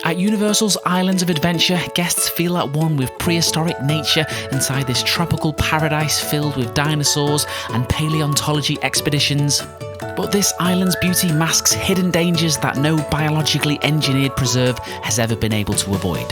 At Universal's Islands of Adventure, guests feel at one with prehistoric nature inside this tropical paradise filled with dinosaurs and paleontology expeditions. But this island's beauty masks hidden dangers that no biologically engineered preserve has ever been able to avoid.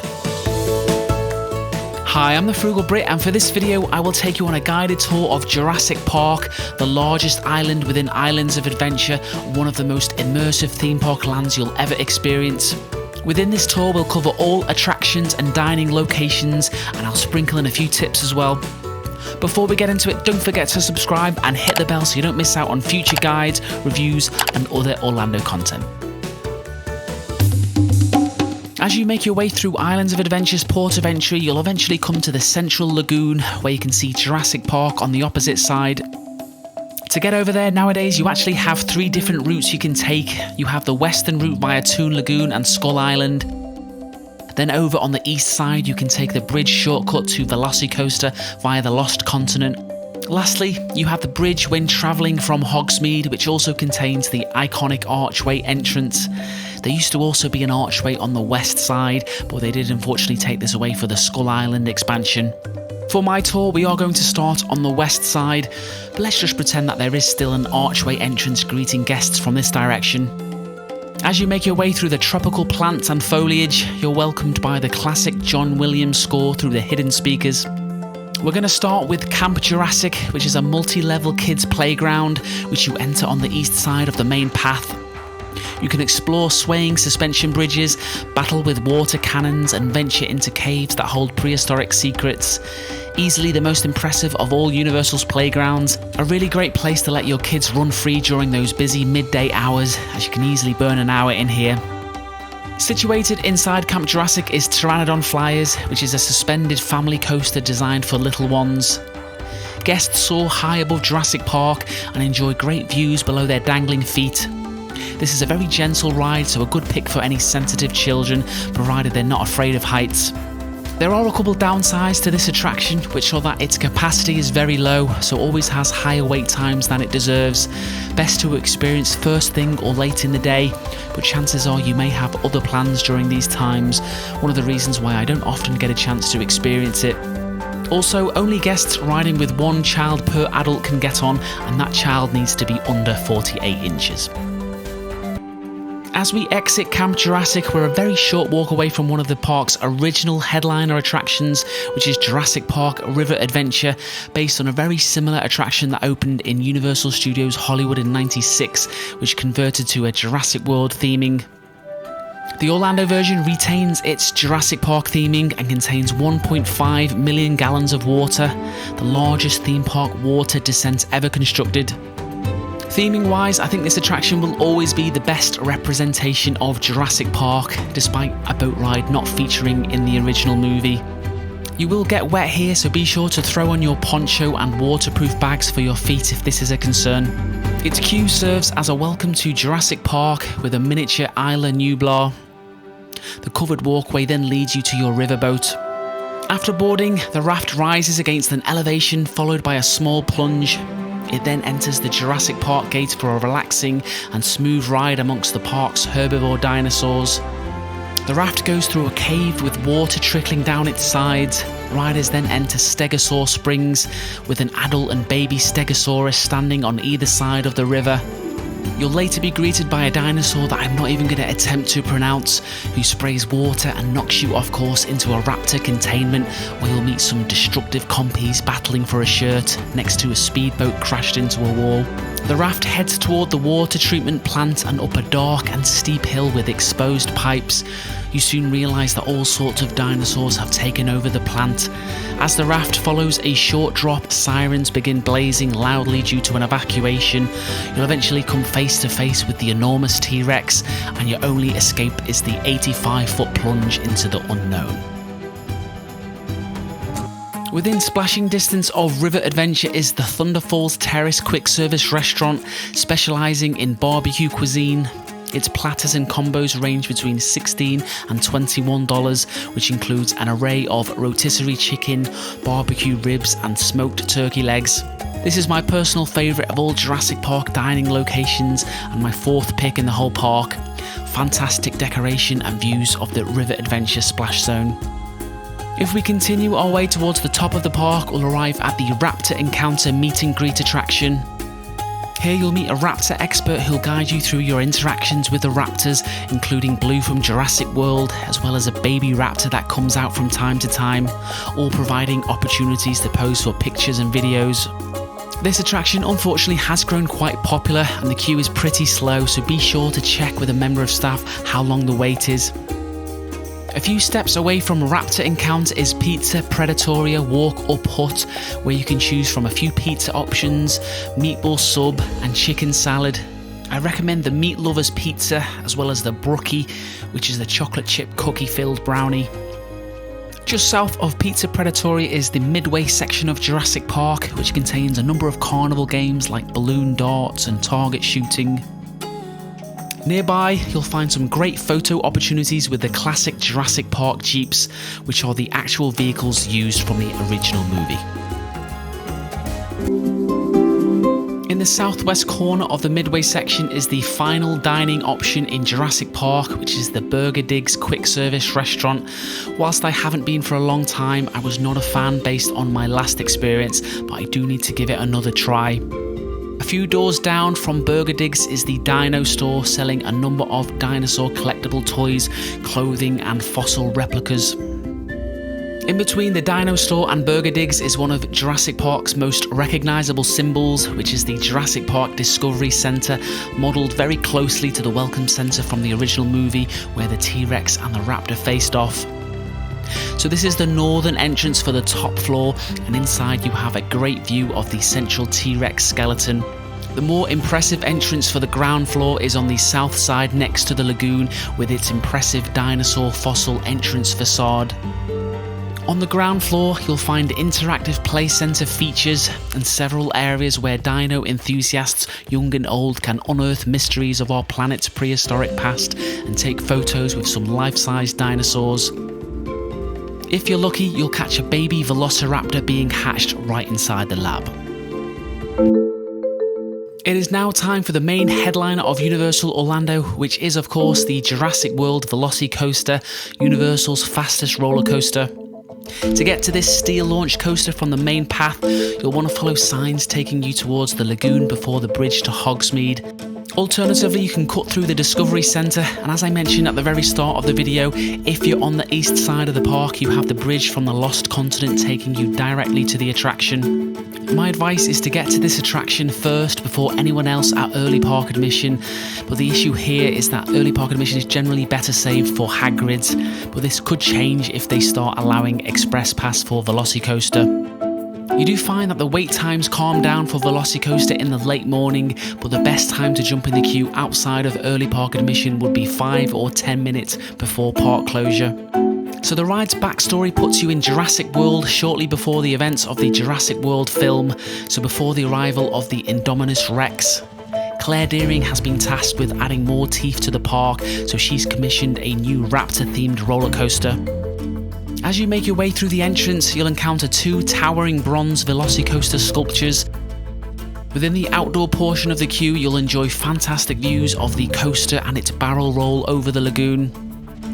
Hi, I'm the Frugal Brit, and for this video I will take you on a guided tour of Jurassic Park, the largest island within Islands of Adventure, one of the most immersive theme park lands you'll ever experience. Within this tour we'll cover all attractions and dining locations, and I'll sprinkle in a few tips as well. Before we get into it, don't forget to subscribe and hit the bell so you don't miss out on future guides, reviews and other Orlando content. As you make your way through Islands of Adventure's port of entry, you'll eventually come to the central lagoon where you can see Jurassic Park on the opposite side. To get over there nowadays, you actually have 3 different routes you can take. You have the western route via Toon Lagoon and Skull Island. Then over on the east side, you can take the bridge shortcut to Velocicoaster via the Lost Continent. Lastly, you have the bridge when travelling from Hogsmeade, which also contains the iconic archway entrance. There used to also be an archway on the west side, but they did unfortunately take this away for the Skull Island expansion. For my tour, we are going to start on the west side, but let's just pretend that there is still an archway entrance greeting guests from this direction. As you make your way through the tropical plants and foliage, you're welcomed by the classic John Williams score through the hidden speakers. We're going to start with Camp Jurassic, which is a multi-level kids playground which you enter on the east side of the main path. You can explore swaying suspension bridges, battle with water cannons and venture into caves that hold prehistoric secrets. Easily the most impressive of all Universal's playgrounds, a really great place to let your kids run free during those busy midday hours, as you can easily burn an hour in here. Situated inside Camp Jurassic is Pteranodon Flyers, which is a suspended family coaster designed for little ones. Guests soar high above Jurassic Park and enjoy great views below their dangling feet. This is a very gentle ride, so a good pick for any sensitive children, provided they're not afraid of heights. There are a couple downsides to this attraction, which are that its capacity is very low, so always has higher wait times than it deserves. Best to experience first thing or late in the day, but chances are you may have other plans during these times, one of the reasons why I don't often get a chance to experience it. Also, only guests riding with 1 child per adult can get on, and that child needs to be under 48 inches. As we exit Camp Jurassic, we're a very short walk away from one of the park's original headliner attractions, which is Jurassic Park River Adventure, based on a very similar attraction that opened in Universal Studios Hollywood in '96, which converted to a Jurassic World theming. The Orlando version retains its Jurassic Park theming and contains 1.5 million gallons of water, the largest theme park water descent ever constructed. Theming wise, I think this attraction will always be the best representation of Jurassic Park, despite a boat ride not featuring in the original movie. You will get wet here, so be sure to throw on your poncho and waterproof bags for your feet if this is a concern. Its queue serves as a welcome to Jurassic Park with a miniature Isla Nublar. The covered walkway then leads you to your riverboat. After boarding, the raft rises against an elevation followed by a small plunge. It then enters the Jurassic Park gate for a relaxing and smooth ride amongst the park's herbivore dinosaurs. The raft goes through a cave with water trickling down its sides. Riders then enter Stegosaur Springs with an adult and baby Stegosaurus standing on either side of the river. You'll later be greeted by a dinosaur that I'm not even going to attempt to pronounce, who sprays water and knocks you off course into a raptor containment, where you'll meet some destructive compies battling for a shirt next to a speedboat crashed into a wall. The raft heads toward the water treatment plant and up a dark and steep hill with exposed pipes. You soon realise that all sorts of dinosaurs have taken over the plant. As the raft follows a short drop, sirens begin blazing loudly due to an evacuation. You'll eventually come face to face with the enormous T-Rex, and your only escape is the 85-foot plunge into the unknown. Within splashing distance of River Adventure is the Falls Terrace quick service restaurant, specialising in barbecue cuisine. Its platters and combos range between $16 and $21, which includes an array of rotisserie chicken, barbecue ribs, and smoked turkey legs. This is my personal favourite of all Jurassic Park dining locations and my fourth pick in the whole park. Fantastic decoration and views of the River Adventure splash zone. If we continue our way towards the top of the park, we'll arrive at the Raptor Encounter meet and greet attraction. Here you'll meet a raptor expert who'll guide you through your interactions with the raptors, including Blue from Jurassic World, as well as a baby raptor that comes out from time to time, all providing opportunities to pose for pictures and videos. This attraction unfortunately has grown quite popular and the queue is pretty slow, so be sure to check with a member of staff how long the wait is. A few steps away from Raptor Encounter is Pizza Predattoria Walk-Up Hut, where you can choose from a few pizza options, meatball sub and chicken salad. I recommend the Meat Lovers Pizza as well as the Brookie, which is the chocolate chip cookie filled brownie. Just south of Pizza Predattoria is the midway section of Jurassic Park, which contains a number of carnival games like balloon darts and target shooting. Nearby, you'll find some great photo opportunities with the classic Jurassic Park Jeeps, which are the actual vehicles used from the original movie. In the southwest corner of the midway section is the final dining option in Jurassic Park, which is the Burger Digs quick service restaurant. Whilst I haven't been for a long time, I was not a fan based on my last experience, but I do need to give it another try. A few doors down from Burger Digs is the DINOSTORE, selling a number of dinosaur collectible toys, clothing and fossil replicas. In between the DINOSTORE and Burger Digs is one of Jurassic Park's most recognisable symbols, which is the Jurassic Park Discovery Centre, modelled very closely to the Welcome Centre from the original movie, where the T-Rex and the Raptor faced off. So this is the northern entrance for the top floor, and inside you have a great view of the central T-Rex skeleton. The more impressive entrance for the ground floor is on the south side next to the lagoon, with its impressive dinosaur fossil entrance facade. On the ground floor, you'll find interactive play centre features and several areas where dino enthusiasts, young and old, can unearth mysteries of our planet's prehistoric past and take photos with some life-size dinosaurs. If you're lucky, you'll catch a baby Velociraptor being hatched right inside the lab. It is now time for the main headliner of Universal Orlando, which is of course the Jurassic World Velocicoaster, Universal's fastest roller coaster. To get to this steel launch coaster from the main path, you'll want to follow signs taking you towards the lagoon before the bridge to Hogsmeade. Alternatively, you can cut through the Discovery Centre, and as I mentioned at the very start of the video, if you're on the east side of the park, you have the bridge from the Lost Continent taking you directly to the attraction. My advice is to get to this attraction first before anyone else at early park admission, but the issue here is that early park admission is generally better saved for Hagrid's, but this could change if they start allowing Express Pass for Velocicoaster. You do find that the wait times calm down for Velocicoaster in the late morning, but the best time to jump in the queue outside of early park admission would be 5 or 10 minutes before park closure. So the ride's backstory puts you in Jurassic World shortly before the events of the Jurassic World film, so before the arrival of the Indominus Rex. Claire Dearing has been tasked with adding more teeth to the park, so she's commissioned a new raptor-themed roller coaster. As you make your way through the entrance, you'll encounter 2 towering bronze Velocicoaster sculptures. Within the outdoor portion of the queue, you'll enjoy fantastic views of the coaster and its barrel roll over the lagoon.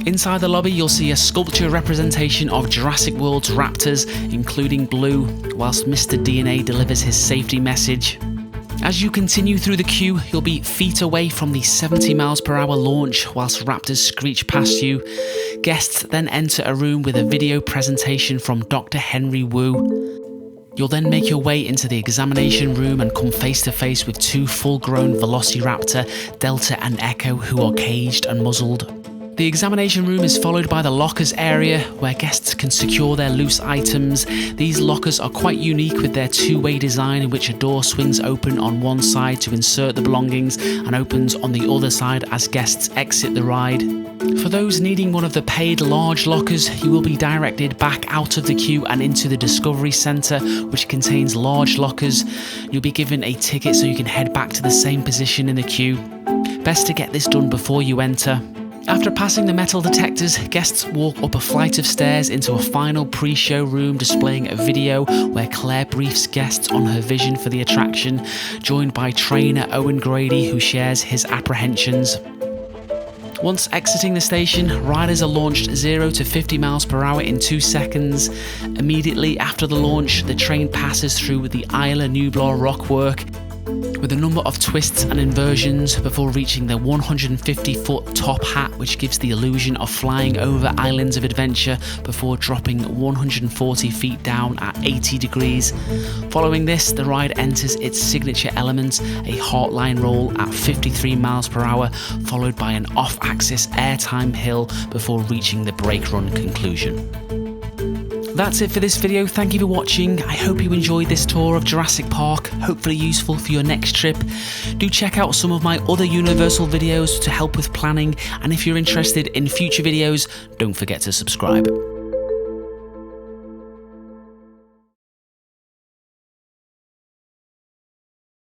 Inside the lobby, you'll see a sculpture representation of Jurassic World's raptors, including Blue, whilst Mr. DNA delivers his safety message. As you continue through the queue, you'll be feet away from the 70 mph launch whilst raptors screech past you. Guests then enter a room with a video presentation from Dr. Henry Wu. You'll then make your way into the examination room and come face to face with 2 full-grown Velociraptor, Delta and Echo, who are caged and muzzled. The examination room is followed by the lockers area, where guests can secure their loose items. These lockers are quite unique with their 2-way design, in which a door swings open on one side to insert the belongings and opens on the other side as guests exit the ride. For those needing one of the paid large lockers, you will be directed back out of the queue and into the Discovery Centre, which contains large lockers. You'll be given a ticket so you can head back to the same position in the queue. Best to get this done before you enter. After passing the metal detectors, guests walk up a flight of stairs into a final pre-show room displaying a video where Claire briefs guests on her vision for the attraction, joined by trainer Owen Grady, who shares his apprehensions. Once exiting the station, riders are launched 0 to 50 miles per hour in 2 seconds. Immediately after the launch, the train passes through the Isla Nublar rockwork, with a number of twists and inversions before reaching the 150-foot top hat, which gives the illusion of flying over islands of adventure before dropping 140 feet down at 80 degrees. Following this, the ride enters its signature element, a heartline roll at 53 miles per hour, followed by an off-axis airtime hill before reaching the brake run conclusion. That's it for this video. Thank you for watching. I hope you enjoyed this tour of Jurassic Park, hopefully useful for your next trip. Do check out some of my other Universal videos to help with planning, and if you're interested in future videos, don't forget to subscribe.